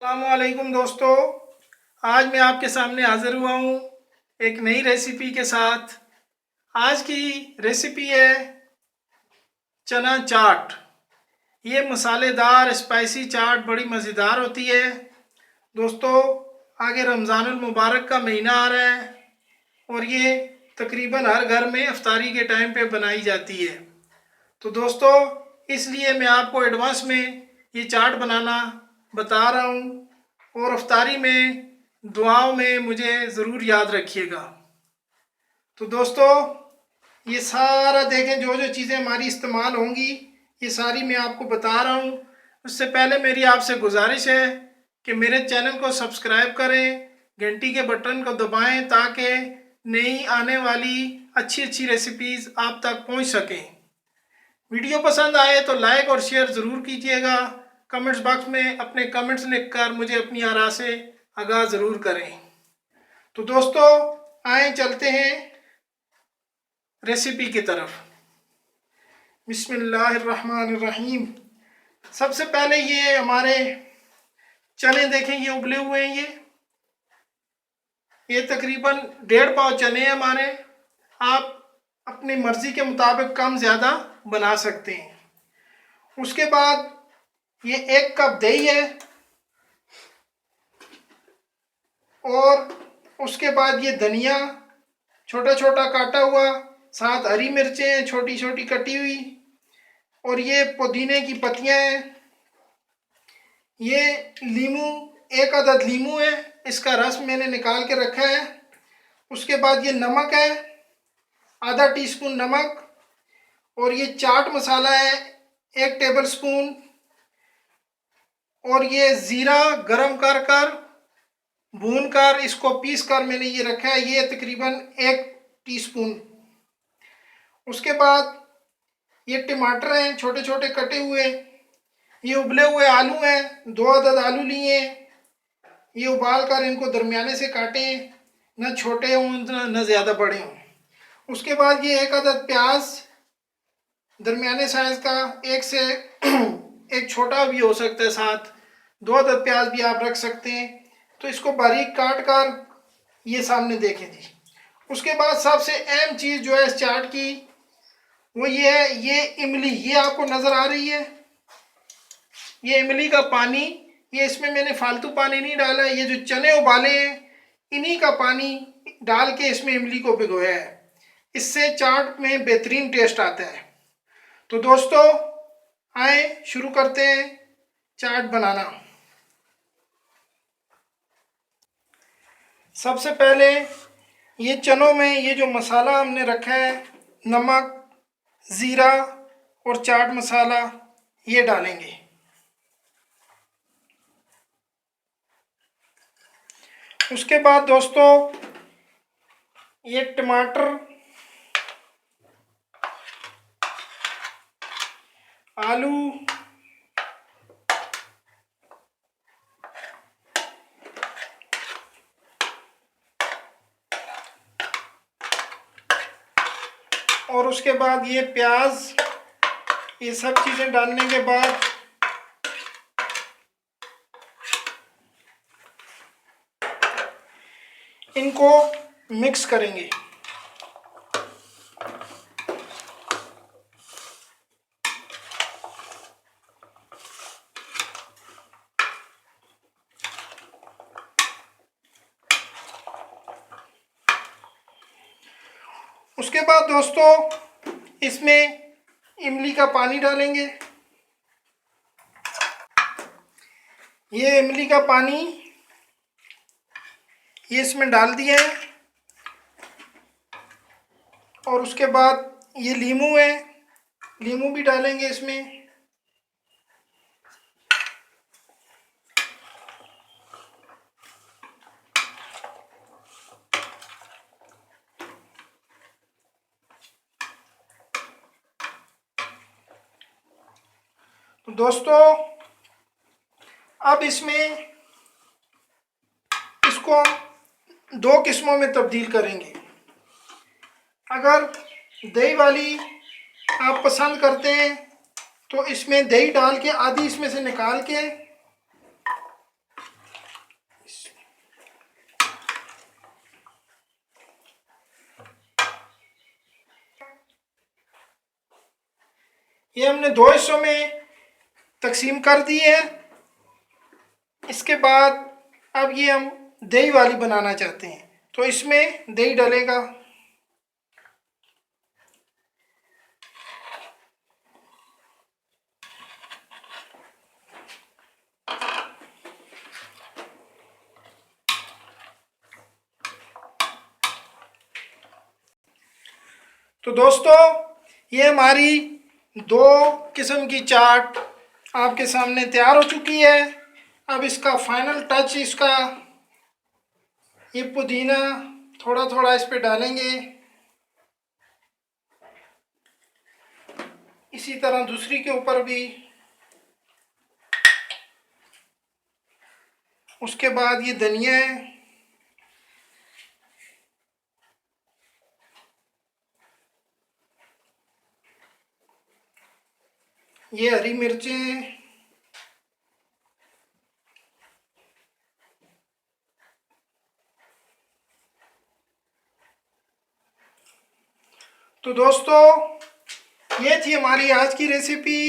अस्सलामुअलैकुम दोस्तों, आज मैं आपके सामने हाज़िर हुआ हूँ एक नई रेसिपी के साथ। आज की रेसिपी है चना चाट। ये मसालेदार स्पाइसी चाट बड़ी मज़ेदार होती है। दोस्तों, आगे रमज़ानुल मुबारक का महीना आ रहा है और ये तकरीबन हर घर में इफ्तारी के टाइम पे बनाई जाती है। तो दोस्तों, इसलिए मैं आपको एडवांस में ये चाट बनाना बता रहा हूँ और इफ्तारी में दुआओं में मुझे ज़रूर याद रखिएगा। तो दोस्तों, ये सारा देखें, जो जो चीज़ें हमारी इस्तेमाल होंगी ये सारी मैं आपको बता रहा हूँ। उससे पहले मेरी आपसे गुजारिश है कि मेरे चैनल को सब्सक्राइब करें, घंटी के बटन को दबाएं ताकि नई आने वाली अच्छी अच्छी रेसिपीज़ आप तक पहुँच सकें। वीडियो पसंद आए तो लाइक और शेयर ज़रूर कीजिएगा। कमेंट्स बॉक्स में अपने कमेंट्स लिखकर मुझे अपनी आरा से आगाह ज़रूर करें। तो दोस्तों, आए चलते हैं रेसिपी की तरफ। बिस्मिल्लाहिर्रहमानिर्रहीम। सबसे पहले ये हमारे चने देखें, ये उबले हुए हैं। ये तकरीबन 1.5 पाव चने हैं हमारे। आप अपनी मर्ज़ी के मुताबिक कम ज़्यादा बना सकते हैं। उसके बाद ये 1 कप दही है और उसके बाद ये धनिया छोटा छोटा काटा हुआ, साथ हरी मिर्चें हैं छोटी छोटी कटी हुई, और ये पुदीने की पत्तियां हैं। ये लीमू, 1 अदद लीमू है, इसका रस मैंने निकाल के रखा है। उसके बाद ये नमक है, आधा टीस्पून नमक, और ये चाट मसाला है 1 टेबल स्पून, और ये ज़ीरा गरम कर कर भून कर इसको पीस कर मैंने ये रखा है, ये तकरीबन 1 टीस्पून। उसके बाद ये टमाटर हैं छोटे छोटे कटे हुए, ये उबले हुए आलू हैं, 2 अदद आलू लिए, ये उबाल कर इनको दरमियाने से काटें, न छोटे हों न ज़्यादा बड़े हों। उसके बाद ये 1 अदद प्याज दरमियाने साइज़ का, एक से एक छोटा भी हो सकता है, साथ 2 अदद प्याज भी आप रख सकते हैं। तो इसको बारीक काट कर ये सामने देखें जी। उसके बाद सबसे अहम चीज़ जो है इस चाट की वो ये है, ये इमली, ये आपको नज़र आ रही है, ये इमली का पानी। ये इसमें मैंने फालतू पानी नहीं डाला है, ये जो चने उबाले हैं इन्हीं का पानी डाल के इसमें इमली को भिगोया है। इससे चाट में बेहतरीन टेस्ट आता है। तो दोस्तों, आए शुरू करते हैं चाट बनाना। सबसे पहले ये चनों में ये जो मसाला हमने रखा है, नमक, ज़ीरा और चाट मसाला, ये डालेंगे। उसके बाद दोस्तों, ये टमाटर, आलू, और उसके बाद ये प्याज, ये सब चीज़ें डालने के बाद इनको मिक्स करेंगे। उसके बाद दोस्तों, इसमें इमली का पानी डालेंगे। ये इमली का पानी ये इसमें डाल दिया है, और उसके बाद ये लीमू है, लीमू भी डालेंगे इसमें। तो दोस्तों, अब इसमें इसको 2 किस्मों में तब्दील करेंगे। अगर दही वाली आप पसंद करते हैं तो इसमें दही डाल के आधी इसमें से निकाल के ये हमने 2 हिस्सों में तकसीम कर दी है। इसके बाद अब ये हम दही वाली बनाना चाहते हैं, तो इसमें दही डलेगा। तो दोस्तों, ये हमारी 2 किस्म की चाट आपके सामने तैयार हो चुकी है। अब इसका फाइनल टच, इसका ये पुदीना थोड़ा थोड़ा इस पे डालेंगे। इसी तरह दूसरी के ऊपर भी। उसके बाद ये धनिया है, ये हरी मिर्चें हैं, तो दोस्तों ये थी हमारी आज की रेसिपी।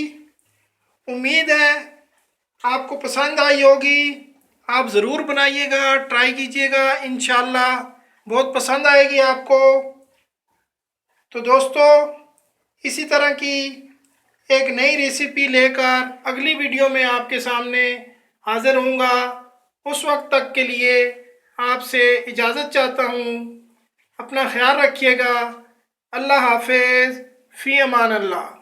उम्मीद है आपको पसंद आई होगी। आप ज़रूर बनाइएगा, ट्राई कीजिएगा, इंशाल्लाह बहुत पसंद आएगी आपको। तो दोस्तों, इसी तरह की एक नई रेसिपी लेकर अगली वीडियो में आपके सामने हाज़िर होऊंगा। उस वक्त तक के लिए आपसे इजाज़त चाहता हूँ। अपना ख्याल रखिएगा। अल्लाह हाफिज़, फ़ी अमान अल्लाह।